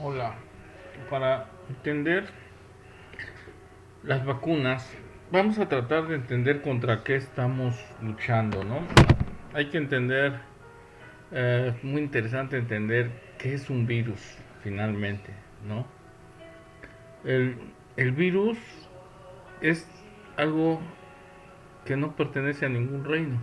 Hola, para entender las vacunas, vamos a tratar de entender contra qué estamos luchando, ¿no? Hay que entender, muy interesante entender qué es un virus, finalmente, ¿no? El, el virus es algo que no pertenece a ningún reino.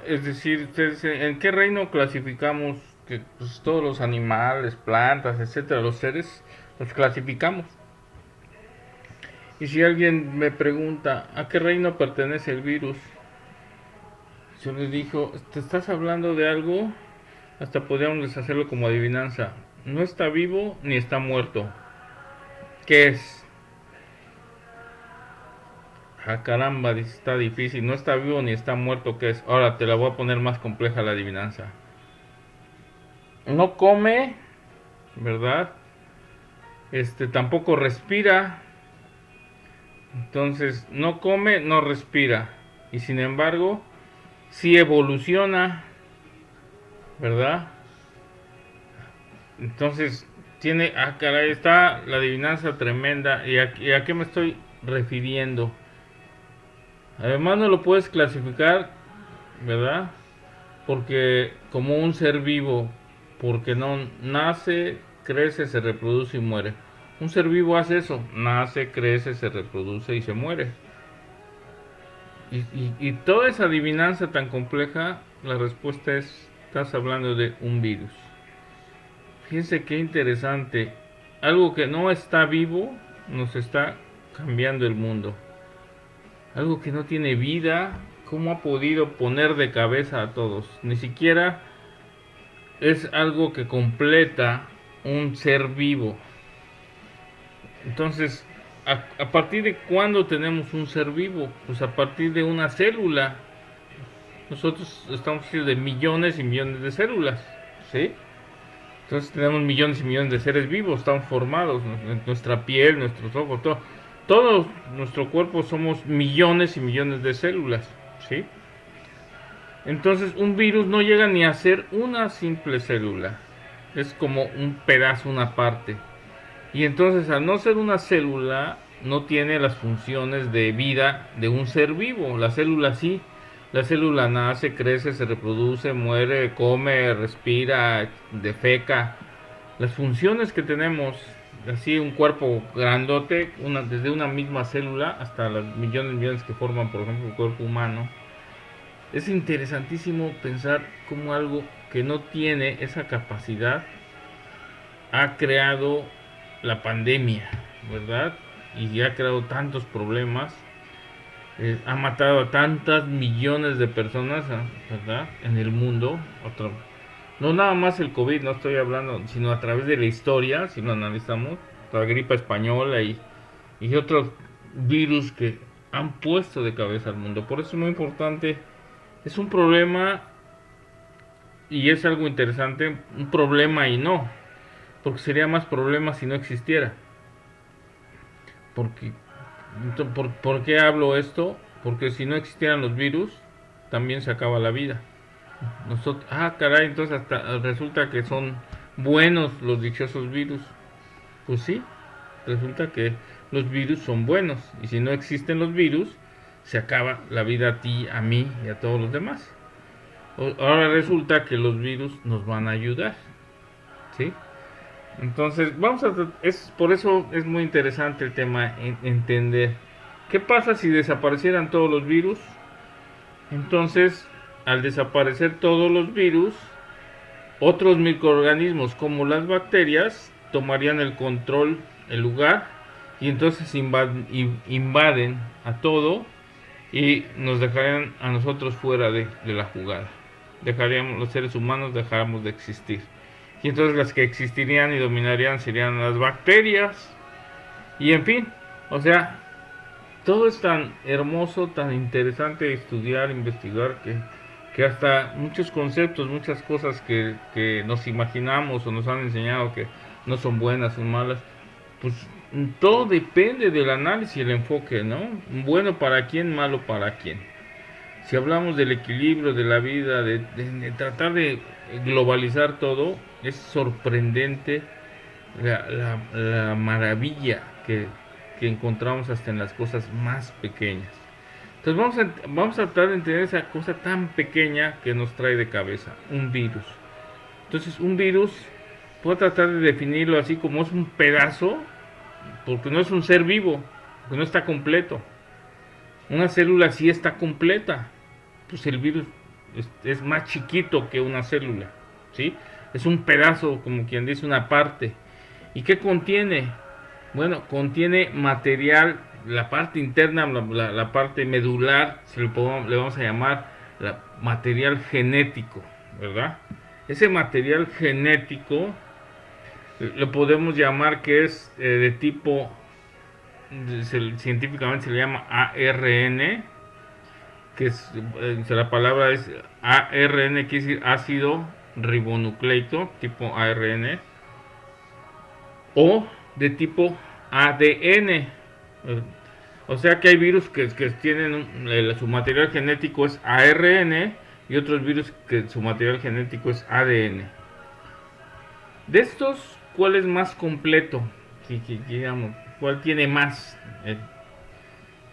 Es decir, ustedes, ¿en qué reino clasificamos que pues, todos los animales, plantas, etcétera, los seres, los clasificamos? Y si alguien me pregunta a qué reino pertenece el virus, yo les digo, ¿te estás hablando de algo? Hasta podríamos hacerlo como adivinanza. No está vivo ni está muerto. ¿Qué es? Ah, caramba, está difícil. No está vivo ni está muerto. ¿Qué es? Ahora te la voy a poner más compleja la adivinanza. No come, ¿verdad? Tampoco respira. Entonces, no come, no respira. Y sin embargo, sí evoluciona, ¿verdad? Entonces, caray, está la adivinanza tremenda. ¿Y a qué me estoy refiriendo? Además, no lo puedes clasificar, ¿verdad? Porque como un ser vivo, porque no nace, crece, se reproduce y muere. Un ser vivo hace eso, nace, crece, se reproduce y se muere. Y toda esa adivinanza tan compleja, la respuesta es, estás hablando de un virus. Fíjense qué interesante. Algo que no está vivo nos está cambiando el mundo. Algo que no tiene vida, ¿cómo ha podido poner de cabeza a todos? Ni siquiera es algo que completa un ser vivo. Entonces, ¿a partir de cuándo tenemos un ser vivo? Pues a partir de una célula. Nosotros estamos hechos de millones y millones de células, ¿sí? Entonces tenemos millones y millones de seres vivos, están formados, nuestra piel, nuestros ojos, todo nuestro cuerpo somos millones y millones de células, ¿sí? Entonces un virus no llega ni a ser una simple célula, es como un pedazo, una parte. Y entonces al no ser una célula, no tiene las funciones de vida de un ser vivo, la célula sí. La célula nace, crece, se reproduce, muere, come, respira, defeca, las funciones que tenemos, así un cuerpo grandote, desde una misma célula hasta los millones y millones que forman, por ejemplo, el cuerpo humano. Es interesantísimo pensar cómo algo que no tiene esa capacidad ha creado la pandemia, ¿verdad? Y ha creado tantos problemas, ha matado a tantas millones de personas, ¿verdad? En el mundo. No nada más el COVID, no estoy hablando, sino a través de la historia, si lo analizamos, la gripa española y otros virus que han puesto de cabeza al mundo. Por eso es muy importante, es un problema y es algo interesante, un problema y no, porque sería más problema si no existiera. Porque, ¿por qué hablo esto? Porque si no existieran los virus, también se acaba la vida. Caray, entonces hasta resulta que son buenos los dichosos virus. Pues sí, resulta que los virus son buenos. Y si no existen los virus, se acaba la vida a ti, a mí y a todos los demás. Ahora resulta que los virus nos van a ayudar. ¿Sí? Entonces, por eso es muy interesante el tema, entender. ¿Qué pasa si desaparecieran todos los virus? Entonces, al desaparecer todos los virus, otros microorganismos como las bacterias tomarían el control, el lugar, y entonces invaden a todo y nos dejarían a nosotros fuera de la jugada. Dejaríamos, los seres humanos dejaríamos de existir. Y entonces las que existirían y dominarían serían las bacterias. Y en fin, o sea, todo es tan hermoso, tan interesante estudiar, investigar, que hasta muchos conceptos, muchas cosas que nos imaginamos o nos han enseñado que no son buenas, son malas, pues todo depende del análisis y el enfoque, ¿no? Bueno para quién, malo para quién. Si hablamos del equilibrio de la vida, de tratar de globalizar todo, es sorprendente la maravilla que encontramos hasta en las cosas más pequeñas. Entonces vamos a tratar de entender esa cosa tan pequeña que nos trae de cabeza, un virus. Entonces un virus, puedo tratar de definirlo así como es un pedazo, porque no es un ser vivo, porque no está completo. Una célula sí está completa, pues el virus es más chiquito que una célula, ¿sí? Es un pedazo, como quien dice, una parte. ¿Y qué contiene? Bueno, contiene material, la parte interna, la parte medular, le vamos a llamar material genético, ¿verdad? Ese material genético lo podemos llamar que es de tipo, científicamente se le llama ARN, que es, la palabra es ARN, quiere decir ácido ribonucleico, tipo ARN, o de tipo ADN. O sea que hay virus que tienen su material genético es ARN y otros virus que su material genético es ADN. De estos, ¿cuál es más completo? Digamos, ¿cuál tiene más?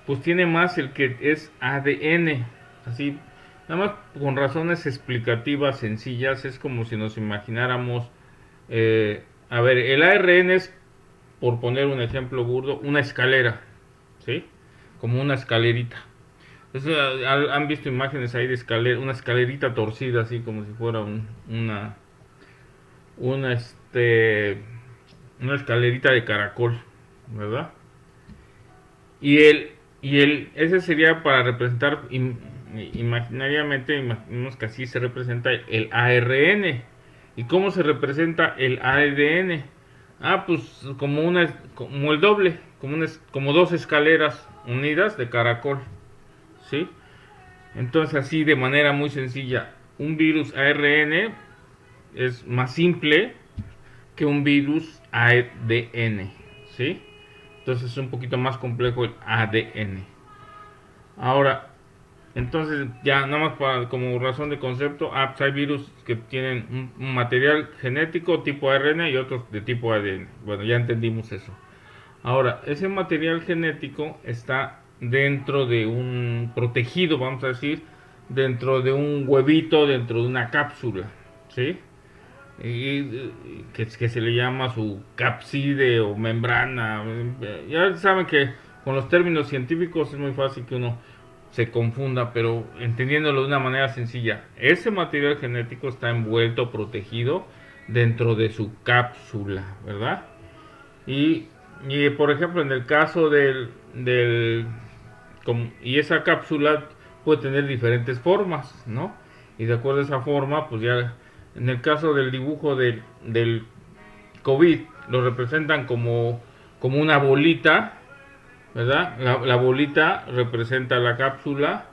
Pues tiene más el que es ADN. Así, nada más con razones explicativas sencillas, es como si nos imagináramos, a ver, el ARN es, por poner un ejemplo burdo, una escalera, ¿sí? Como una escalerita. Entonces, han visto imágenes ahí de escalera, una escalerita torcida, así como si fuera una, una escalerita de caracol, ¿verdad? Ese sería para representar imaginariamente, imaginemos que así se representa el ARN. ¿Y cómo se representa el ADN? Ah, pues como el doble, como dos escaleras unidas de caracol, ¿sí? Entonces así de manera muy sencilla, un virus ARN es más simple que un virus ADN, ¿sí? Entonces es un poquito más complejo el ADN. Ahora, entonces ya nada más como razón de concepto, pues hay virus que tienen un material genético tipo ARN y otros de tipo ADN. Bueno, ya entendimos eso. Ahora, ese material genético está dentro de un protegido, vamos a decir, dentro de un huevito, dentro de una cápsula, ¿sí? Que se le llama su cápside o membrana. Ya saben que con los términos científicos es muy fácil que uno se confunda, pero entendiéndolo de una manera sencilla, ese material genético está envuelto, protegido dentro de su cápsula, ¿verdad? Y por ejemplo, en el caso y esa cápsula puede tener diferentes formas, ¿no? Y de acuerdo a esa forma, pues ya en el caso del dibujo del COVID, lo representan como una bolita, ¿verdad? La bolita representa la cápsula.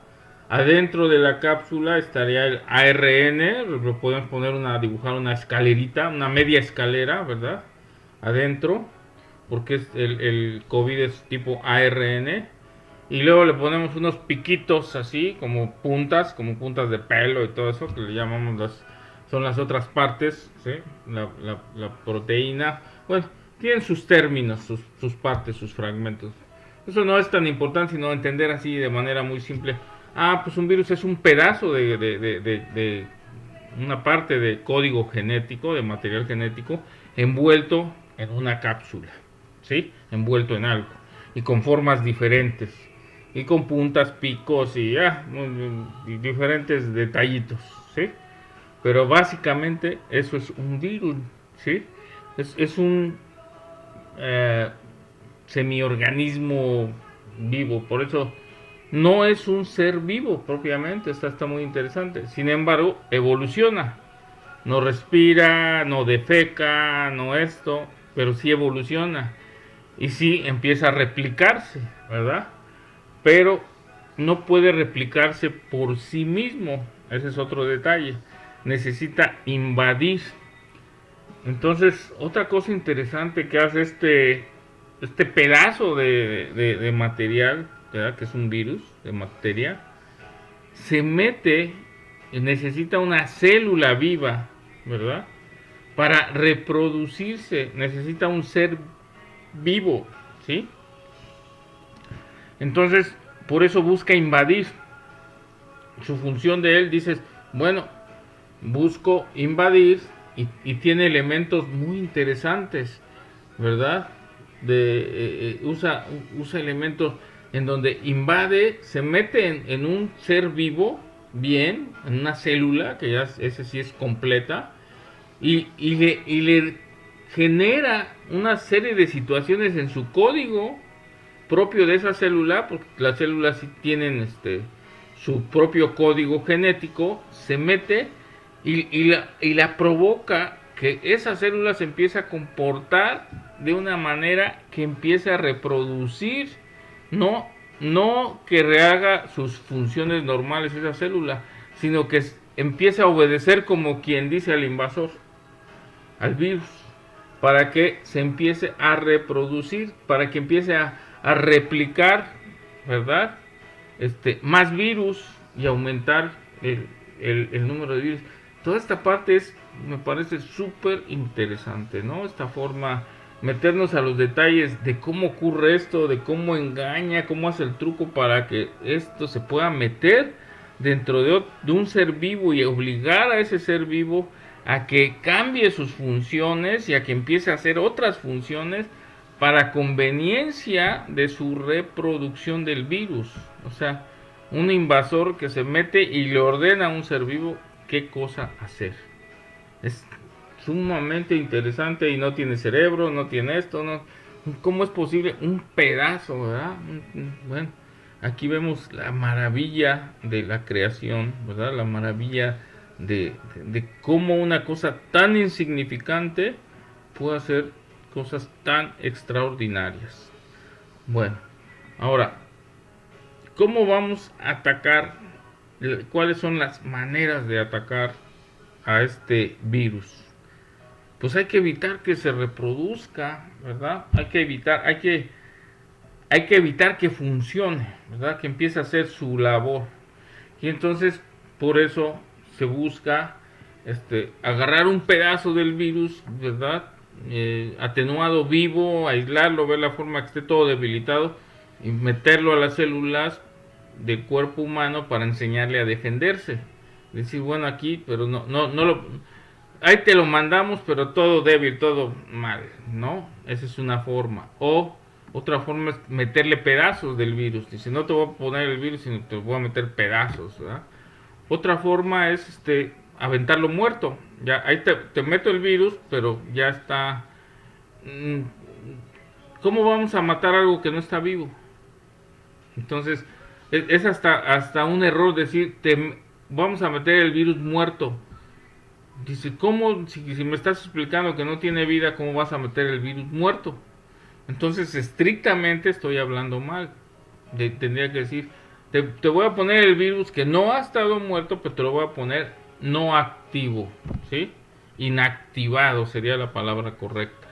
Adentro de la cápsula estaría el ARN, lo podemos dibujar una escalerita, una media escalera, ¿verdad? Adentro, porque el COVID es tipo ARN. Y luego le ponemos unos piquitos así, como puntas de pelo y todo eso, que le llamamos son las otras partes, ¿sí? La proteína. Bueno, tienen sus términos, sus partes, sus fragmentos. Eso no es tan importante, sino entender así de manera muy simple. Ah, pues un virus es un pedazo de una parte de código genético, de material genético, envuelto en una cápsula, ¿sí? Envuelto en algo. Y con formas diferentes. Y con puntas, picos y diferentes detallitos, ¿sí? Pero básicamente eso es un virus, ¿sí? Es un semiorganismo vivo, por eso no es un ser vivo propiamente, está muy interesante. Sin embargo, evoluciona, no respira, no defeca, no esto, pero sí evoluciona y sí empieza a replicarse, ¿verdad? Pero no puede replicarse por sí mismo, ese es otro detalle, necesita invadir. Entonces, otra cosa interesante que hace este pedazo de material, ¿verdad? Que es un virus de materia, se mete y necesita una célula viva ¿verdad? Para reproducirse necesita un ser vivo, ¿sí? Entonces, por eso busca invadir. Su función de él, dices, bueno, busco invadir y tiene elementos muy interesantes, ¿verdad? Usa elementos en donde invade, se mete en un ser vivo, bien, en una célula, que ya ese sí es completa, y le genera una serie de situaciones en su código propio de esa célula, porque las células sí tienen su propio código genético, se mete y la provoca que esa célula se empiece a comportar de una manera que empiece a reproducir, no, no que rehaga sus funciones normales esa célula, sino que empiece a obedecer como quien dice al invasor, al virus, para que se empiece a reproducir, para que empiece a replicar, ¿verdad? Más virus y aumentar el número de virus. Toda esta parte me parece súper interesante, ¿no? Esta forma, meternos a los detalles de cómo ocurre esto, de cómo engaña, cómo hace el truco para que esto se pueda meter dentro de un ser vivo y obligar a ese ser vivo a que cambie sus funciones y a que empiece a hacer otras funciones para conveniencia de su reproducción del virus. O sea, un invasor que se mete y le ordena a un ser vivo qué cosa hacer. Es sumamente interesante y no tiene cerebro, no tiene esto, no. ¿Cómo es posible? Un pedazo, ¿verdad? Bueno, aquí vemos la maravilla de la creación, ¿verdad? La maravilla de cómo una cosa tan insignificante puede hacer cosas tan extraordinarias. Bueno, ahora, ¿cómo vamos a atacar? ¿Cuáles son las maneras de atacar a este virus? Pues hay que evitar que se reproduzca, ¿verdad? Hay que evitar que funcione, ¿verdad? Que empiece a hacer su labor. Y entonces, por eso se busca agarrar un pedazo del virus, ¿verdad? Atenuado, vivo, aislarlo, ver la forma que esté todo debilitado y meterlo a las células del cuerpo humano para enseñarle a defenderse. Decir, bueno, aquí, pero ahí te lo mandamos, pero todo débil, todo mal, ¿no? Esa es una forma. O otra forma es meterle pedazos del virus. Dice, no te voy a poner el virus, sino te voy a meter pedazos, ¿verdad? Otra forma es aventarlo muerto. Ya ahí te meto el virus, pero ya está. ¿Cómo vamos a matar algo que no está vivo? Entonces, es hasta un error decir, vamos a meter el virus muerto. Dice, ¿cómo? Si me estás explicando que no tiene vida, ¿cómo vas a meter el virus muerto? Entonces, estrictamente estoy hablando mal. Tendría que decir, te voy a poner el virus que no ha estado muerto, pero te lo voy a poner no activo, ¿sí? Inactivado sería la palabra correcta,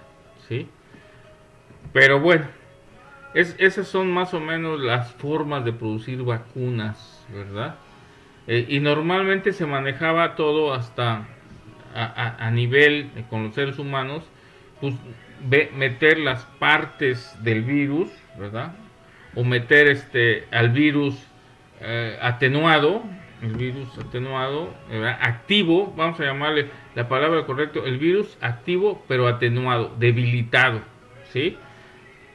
¿sí? Pero bueno, esas son más o menos las formas de producir vacunas, ¿verdad? Y normalmente se manejaba todo hasta a nivel con los seres humanos, pues meter las partes del virus, ¿verdad? O meter al virus atenuado, el virus atenuado, ¿verdad? Activo, vamos a llamarle la palabra correcta, el virus activo pero atenuado, debilitado, ¿sí?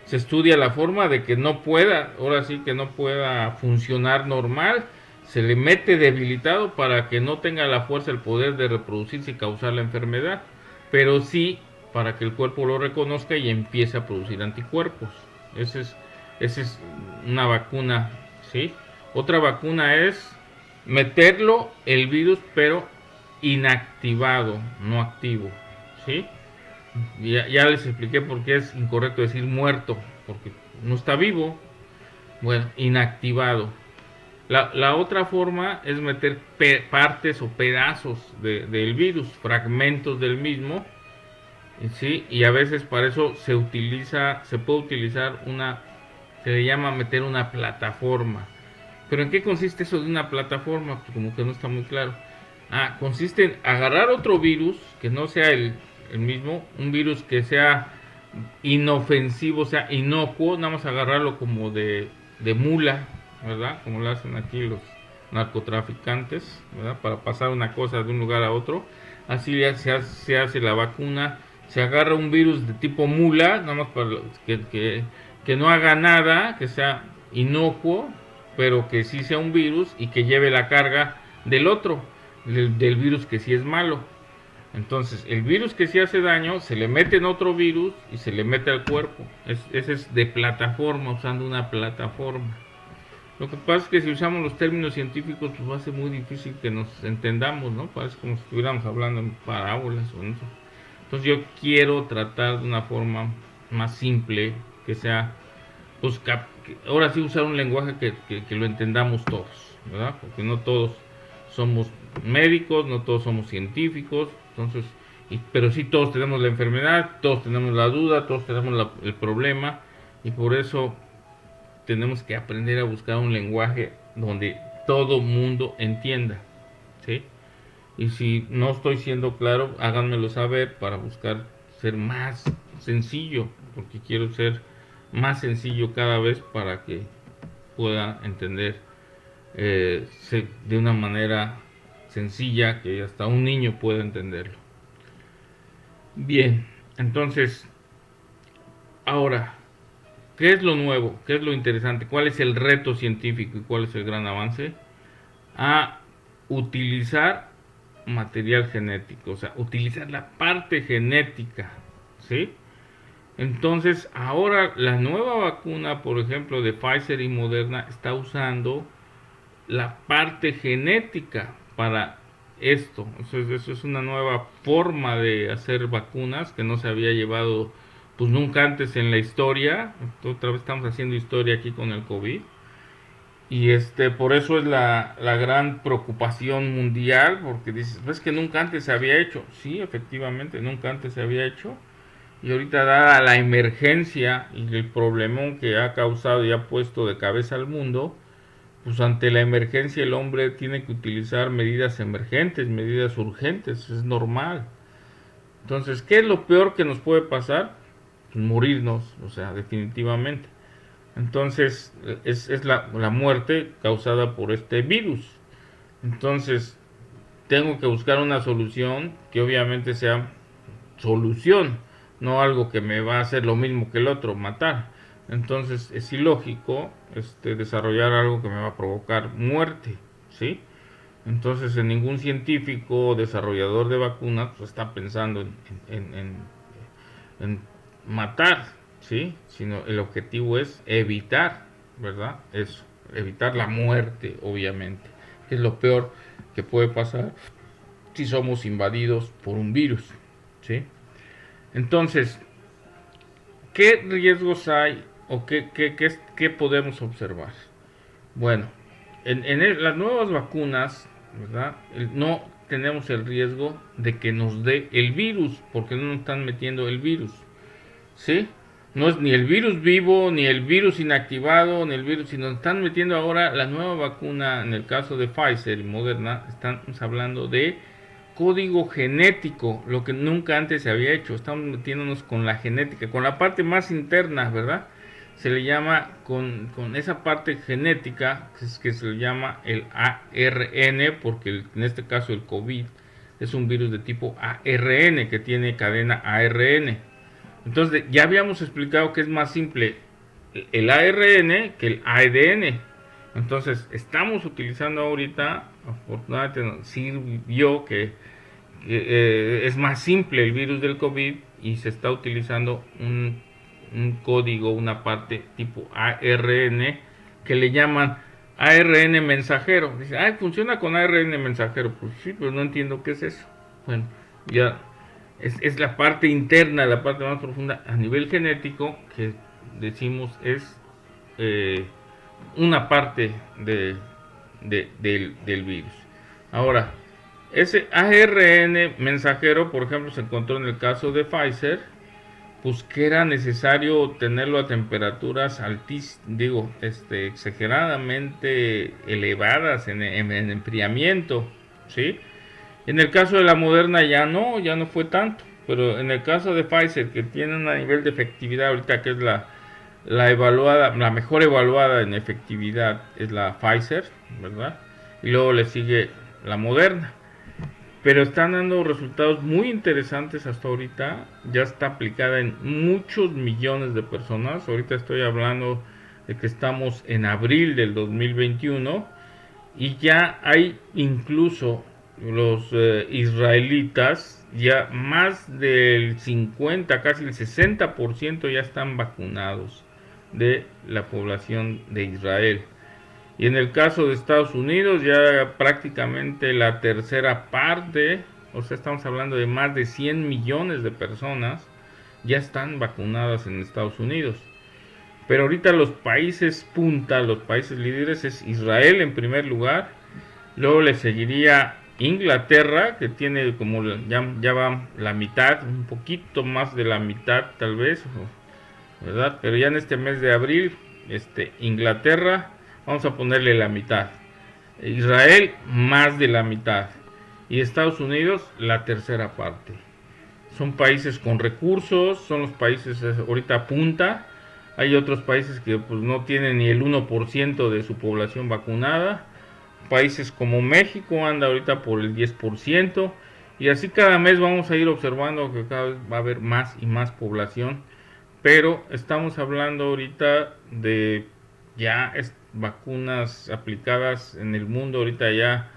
Se estudia la forma de que no pueda, ahora sí que no pueda funcionar normal, se le mete debilitado para que no tenga la fuerza, el poder de reproducirse y causar la enfermedad, pero sí para que el cuerpo lo reconozca y empiece a producir anticuerpos. Esa es una vacuna, ¿sí? Otra vacuna es meterlo el virus pero inactivado, no activo, ¿sí? Ya les expliqué por qué es incorrecto decir muerto, porque no está vivo. Bueno, inactivado. La otra forma es meter partes o pedazos del virus, fragmentos del mismo, ¿sí? Y a veces para eso se puede utilizar se le llama meter una plataforma. Pero ¿en qué consiste eso de una plataforma? Pues como que no está muy claro. Consiste en agarrar otro virus que no sea el mismo, un virus que sea inofensivo, o sea, inocuo, nada más agarrarlo como de mula, ¿verdad? Como lo hacen aquí los narcotraficantes, ¿verdad? Para pasar una cosa de un lugar a otro. Así se hace la vacuna. Se agarra un virus de tipo mula, nada más para que no haga nada, que sea inocuo, pero que sí sea un virus y que lleve la carga del otro, del virus que sí es malo. Entonces, el virus que sí hace daño, se le mete en otro virus y se le mete al cuerpo. Ese es de plataforma, usando una plataforma. Lo que pasa es que si usamos los términos científicos, pues va a ser muy difícil que nos entendamos, ¿no? Parece como si estuviéramos hablando en parábolas o en eso. Entonces yo quiero tratar de una forma más simple, que sea, pues ahora sí usar un lenguaje que lo entendamos todos, ¿verdad? Porque no todos somos médicos, no todos somos científicos, entonces, pero sí todos tenemos la enfermedad, todos tenemos la duda, todos tenemos el problema, y por eso tenemos que aprender a buscar un lenguaje donde todo mundo entienda, ¿sí? Y si no estoy siendo claro, háganmelo saber para buscar ser más sencillo, porque quiero ser más sencillo cada vez para que pueda entender de una manera sencilla que hasta un niño pueda entenderlo. Bien, entonces, ahora, ¿qué es lo nuevo? ¿Qué es lo interesante? ¿Cuál es el reto científico y cuál es el gran avance? A utilizar material genético, o sea, utilizar la parte genética, ¿sí? Entonces, ahora la nueva vacuna, por ejemplo, de Pfizer y Moderna, está usando la parte genética para esto. Eso es una nueva forma de hacer vacunas que no se había llevado pues nunca antes en la historia. Otra vez estamos haciendo historia aquí con el COVID. Y por eso es la gran preocupación mundial, porque dices, pues que nunca antes se había hecho. Sí, efectivamente, nunca antes se había hecho. Y ahorita, dada la emergencia y el problemón que ha causado y ha puesto de cabeza al mundo, pues ante la emergencia el hombre tiene que utilizar medidas emergentes, medidas urgentes, es normal. Entonces, ¿qué es lo peor que nos puede pasar? Pues morirnos, o sea, definitivamente. Entonces, es la muerte causada por este virus. Entonces, tengo que buscar una solución que obviamente sea solución, no algo que me va a hacer lo mismo que el otro, matar. Entonces, es ilógico desarrollar algo que me va a provocar muerte, ¿sí? Entonces, en ningún científico o desarrollador de vacunas pues, está pensando en matar, ¿sí? Sino el objetivo es evitar, ¿verdad? Eso, evitar la muerte, obviamente, que es lo peor que puede pasar si somos invadidos por un virus, ¿sí? Entonces, ¿qué riesgos hay o qué podemos observar? Bueno, las nuevas vacunas, ¿verdad? No tenemos el riesgo de que nos dé el virus, porque no nos están metiendo el virus, ¿sí? No es ni el virus vivo, ni el virus inactivado, ni el virus, sino están metiendo ahora la nueva vacuna, en el caso de Pfizer y Moderna, estamos hablando de código genético, lo que nunca antes se había hecho. Estamos metiéndonos con la genética, con la parte más interna, ¿verdad? Se le llama, con esa parte genética, que se le llama el ARN, porque en este caso el COVID es un virus de tipo ARN, que tiene cadena ARN. Entonces, ya habíamos explicado que es más simple el ARN que el ADN. Entonces, estamos utilizando ahorita, afortunadamente sirvió que es más simple el virus del COVID y se está utilizando un código, una parte tipo ARN que le llaman ARN mensajero. Dice, funciona con ARN mensajero. Pues sí, pero no entiendo qué es eso. Bueno, ya es la parte interna, la parte más profunda a nivel genético que decimos es una parte del virus. Ahora, ese ARN mensajero, por ejemplo, se encontró en el caso de Pfizer, pues que era necesario tenerlo a temperaturas exageradamente elevadas en enfriamiento, ¿sí? En el caso de la Moderna ya no fue tanto, pero en el caso de Pfizer, que tiene un nivel de efectividad ahorita que es la evaluada, la mejor evaluada en efectividad es la Pfizer, ¿verdad? Y luego le sigue la Moderna. Pero están dando resultados muy interesantes hasta ahorita. Ya está aplicada en muchos millones de personas. Ahorita estoy hablando de que estamos en abril del 2021 y ya hay incluso los israelitas, ya más del 50, casi el 60% ya están vacunados de la población de Israel. Y en el caso de Estados Unidos ya prácticamente la tercera parte, o sea, estamos hablando de más de 100 millones de personas ya están vacunadas en Estados Unidos. Pero ahorita los países punta, los países líderes es Israel en primer lugar, luego le seguiría Inglaterra, que tiene como ya va la mitad, un poquito más de la mitad tal vez, ¿verdad? Pero ya en este mes de abril, Inglaterra, vamos a ponerle la mitad. Israel, más de la mitad. Y Estados Unidos, la tercera parte. Son países con recursos, son los países ahorita punta. Hay otros países que pues no tienen ni el 1% de su población vacunada. Países como México anda ahorita por el 10%. Y así cada mes vamos a ir observando que cada vez va a haber más y más población. Pero estamos hablando ahorita de ya vacunas aplicadas en el mundo. Ahorita ya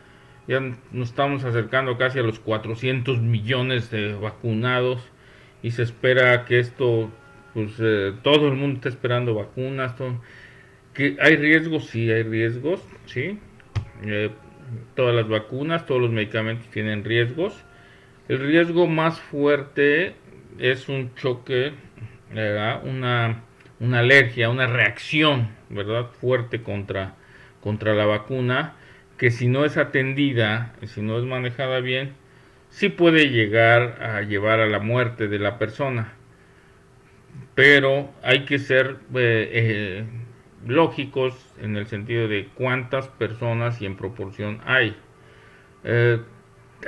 nos estamos acercando casi a los 400 millones de vacunados. Y se espera que esto, pues todo el mundo está esperando vacunas. Que hay riesgos, sí hay riesgos, sí. Todas las vacunas, todos los medicamentos tienen riesgos. El riesgo más fuerte es un choque, ¿verdad? Una alergia, una reacción, ¿verdad? Fuerte contra la vacuna, que si no es atendida, si no es manejada bien, sí puede llegar a llevar a la muerte de la persona. Pero hay que ser lógicos en el sentido de cuántas personas y en proporción hay.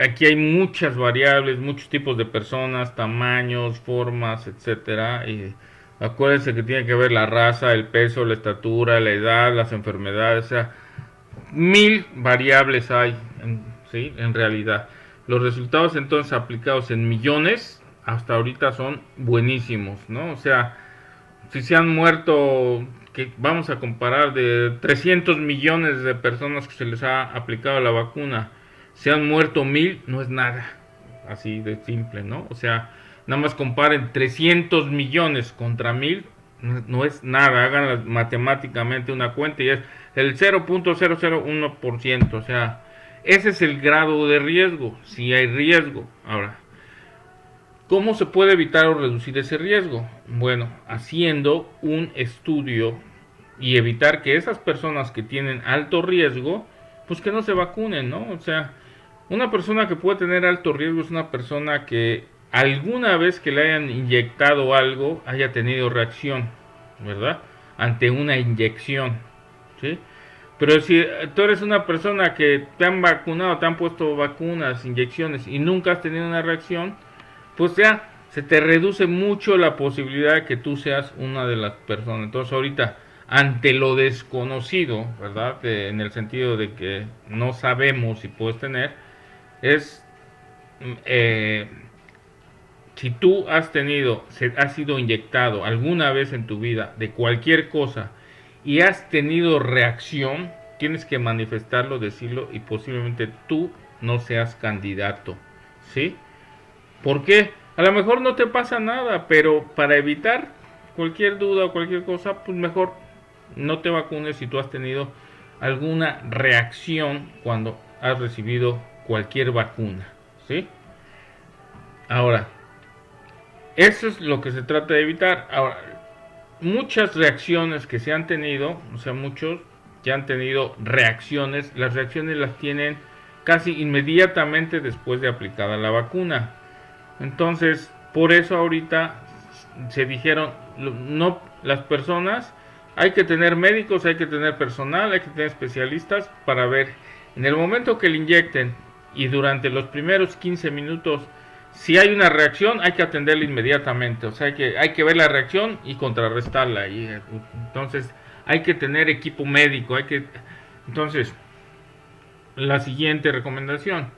Aquí hay muchas variables, muchos tipos de personas, tamaños, formas, etcétera. Y acuérdense que tiene que ver la raza, el peso, la estatura, la edad, las enfermedades, o sea, 1000 variables hay, ¿sí? En realidad. Los resultados entonces aplicados en millones hasta ahorita son buenísimos, ¿no? O sea, si se han muerto, que vamos a comparar de 300 millones de personas que se les ha aplicado la vacuna, se han muerto 1000, no es nada, así de simple, ¿no? O sea, nada más comparen 300 millones contra 1000, no es nada, hagan matemáticamente una cuenta y es el 0.001%, o sea, ese es el grado de riesgo, si hay riesgo. Ahora, ¿cómo se puede evitar o reducir ese riesgo? Bueno, haciendo un estudio y evitar que esas personas que tienen alto riesgo, pues que no se vacunen, ¿no? O sea, una persona que puede tener alto riesgo es una persona que alguna vez que le hayan inyectado algo haya tenido reacción, ¿verdad? Ante una inyección, ¿sí? Pero si tú eres una persona que te han vacunado, te han puesto vacunas, inyecciones y nunca has tenido una reacción, pues ya se te reduce mucho la posibilidad de que tú seas una de las personas. Entonces ahorita, ante lo desconocido, ¿verdad? En el sentido de que no sabemos si puedes tener, es si tú has sido inyectado alguna vez en tu vida de cualquier cosa y has tenido reacción, tienes que manifestarlo, decirlo y posiblemente tú no seas candidato, ¿sí? ¿Por qué? A lo mejor no te pasa nada, pero para evitar cualquier duda o cualquier cosa, pues mejor no te vacunes si tú has tenido alguna reacción cuando has recibido cualquier vacuna, ¿sí? Ahora, eso es lo que se trata de evitar. Ahora, muchas reacciones que se han tenido, o sea, muchos ya han tenido reacciones, las reacciones las tienen casi inmediatamente después de aplicada la vacuna. Entonces, por eso ahorita se dijeron, no, las personas, hay que tener médicos, hay que tener personal, hay que tener especialistas para ver, en el momento que le inyecten, y durante los primeros 15 minutos, si hay una reacción, hay que atenderla inmediatamente. O sea, hay que ver la reacción y contrarrestarla. Y, entonces, hay que tener equipo médico. Entonces, la siguiente recomendación.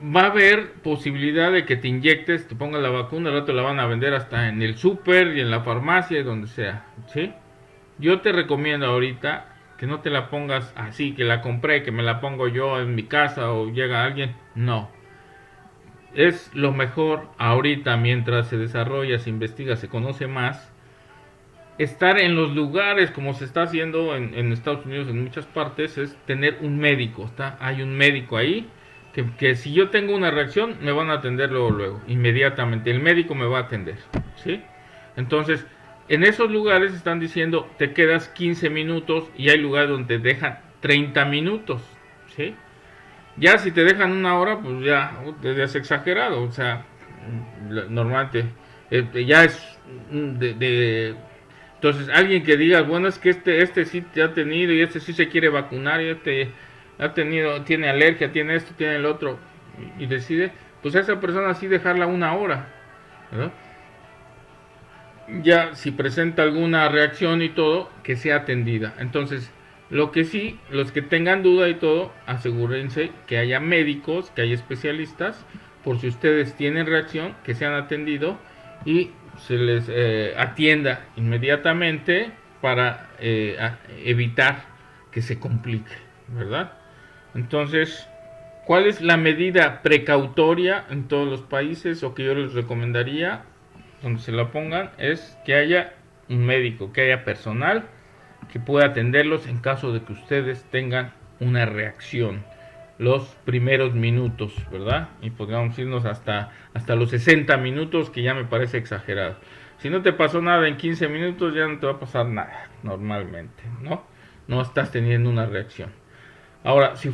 Va a haber posibilidad de que te inyectes, te pongas la vacuna, al rato la van a vender hasta en el súper y en la farmacia y donde sea, ¿sí? Yo te recomiendo ahorita que no te la pongas así, que la compré, que me la pongo yo en mi casa o llega alguien. No. Es lo mejor ahorita, mientras se desarrolla, se investiga, se conoce más, estar en los lugares como se está haciendo en Estados Unidos, en muchas partes, es tener un médico. Hay un médico ahí que si yo tengo una reacción me van a atender luego, inmediatamente. El médico me va a atender, ¿sí? Entonces, en esos lugares están diciendo te quedas 15 minutos y hay lugares donde te dejan 30 minutos, ¿sí? Ya si te dejan una hora, pues ya es exagerado. O sea, normalmente ya es entonces alguien que diga, bueno, es que este sí te ha tenido y este sí se quiere vacunar y este ha tenido, tiene alergia, tiene esto, tiene el otro y decide, pues a esa persona sí dejarla una hora, ¿verdad? Ya si presenta alguna reacción y todo, que sea atendida. Entonces, lo que sí, los que tengan duda y todo, asegúrense que haya médicos, que haya especialistas, por si ustedes tienen reacción, que sean atendidos y se les atienda inmediatamente para evitar que se complique, ¿verdad? Entonces, ¿cuál es la medida precautoria en todos los países o que yo les recomendaría donde se la pongan? Es que haya un médico, que haya personal que pueda atenderlos en caso de que ustedes tengan una reacción los primeros minutos, ¿verdad? Y podríamos irnos hasta los 60 minutos, que ya me parece exagerado. Si no te pasó nada en 15 minutos, ya no te va a pasar nada, normalmente, ¿no? No estás teniendo una reacción. Ahora, si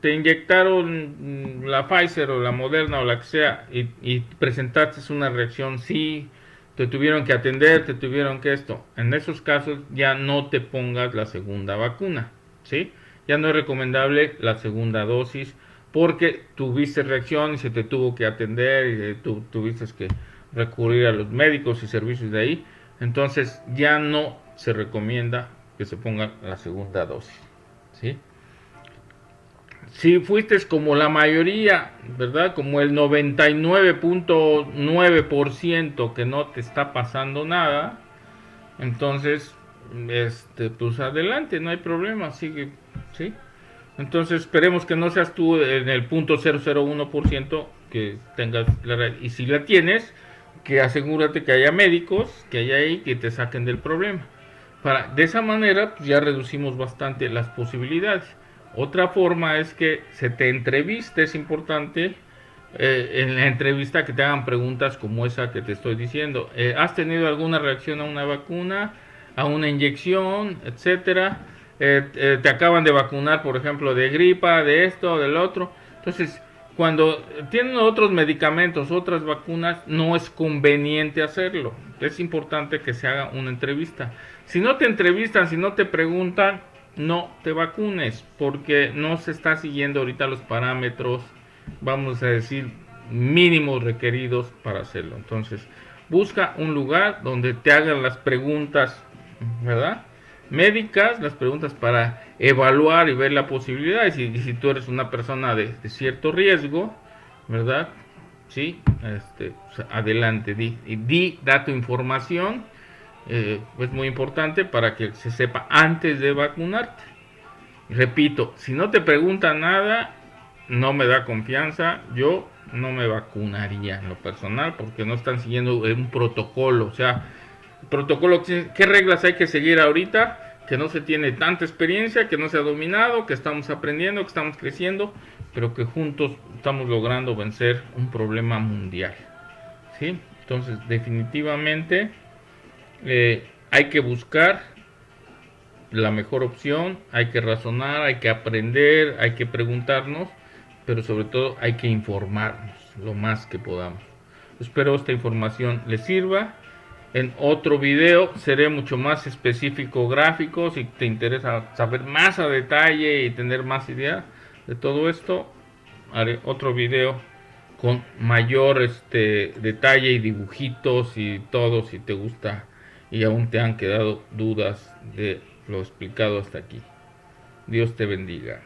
te inyectaron la Pfizer o la Moderna o la que sea y presentaste una reacción, sí, te tuvieron que atender, te tuvieron que esto. En esos casos ya no te pongas la segunda vacuna, ¿sí? Ya no es recomendable la segunda dosis porque tuviste reacción y se te tuvo que atender y tuviste que recurrir a los médicos y servicios de ahí. Entonces ya no se recomienda que se ponga la segunda dosis, ¿sí? Si fuiste como la mayoría, ¿verdad? Como el 99.9% que no te está pasando nada, entonces, pues adelante, no hay problema, sigue, ¿sí? Entonces esperemos que no seas tú en el 0.001% que tengas y si la tienes, que asegúrate que haya médicos, que haya ahí, que te saquen del problema. De esa manera, pues ya reducimos bastante las posibilidades. Otra forma es que se te entreviste, es importante en la entrevista que te hagan preguntas como esa que te estoy diciendo. ¿Has tenido alguna reacción a una vacuna, a una inyección, etcétera? Te acaban de vacunar, por ejemplo, de gripa, de esto, del otro. Entonces, cuando tienen otros medicamentos, otras vacunas, no es conveniente hacerlo. Es importante que se haga una entrevista. Si no te entrevistan, si no te preguntan, no te vacunes, porque no se está siguiendo ahorita los parámetros, vamos a decir, mínimos requeridos para hacerlo. Entonces, busca un lugar donde te hagan las preguntas, ¿verdad? Médicas, las preguntas para evaluar y ver la posibilidad. Y si tú eres una persona de cierto riesgo, ¿verdad? Sí, pues adelante, da tu información. Es muy importante para que se sepa antes de vacunarte. Repito, si no te preguntan nada, no me da confianza. Yo no me vacunaría en lo personal porque no están siguiendo un protocolo. O sea, protocolo, ¿qué reglas hay que seguir ahorita? Que no se tiene tanta experiencia, que no se ha dominado, que estamos aprendiendo, que estamos creciendo, pero que juntos estamos logrando vencer un problema mundial, ¿sí? Entonces, definitivamente hay que buscar la mejor opción, hay que razonar, hay que aprender, hay que preguntarnos, pero sobre todo hay que informarnos lo más que podamos. Espero esta información les sirva. En otro video seré mucho más específico, gráfico, si te interesa saber más a detalle y tener más idea de todo esto, haré otro video con mayor detalle y dibujitos y todo, si te gusta y aún te han quedado dudas de lo explicado hasta aquí. Dios te bendiga.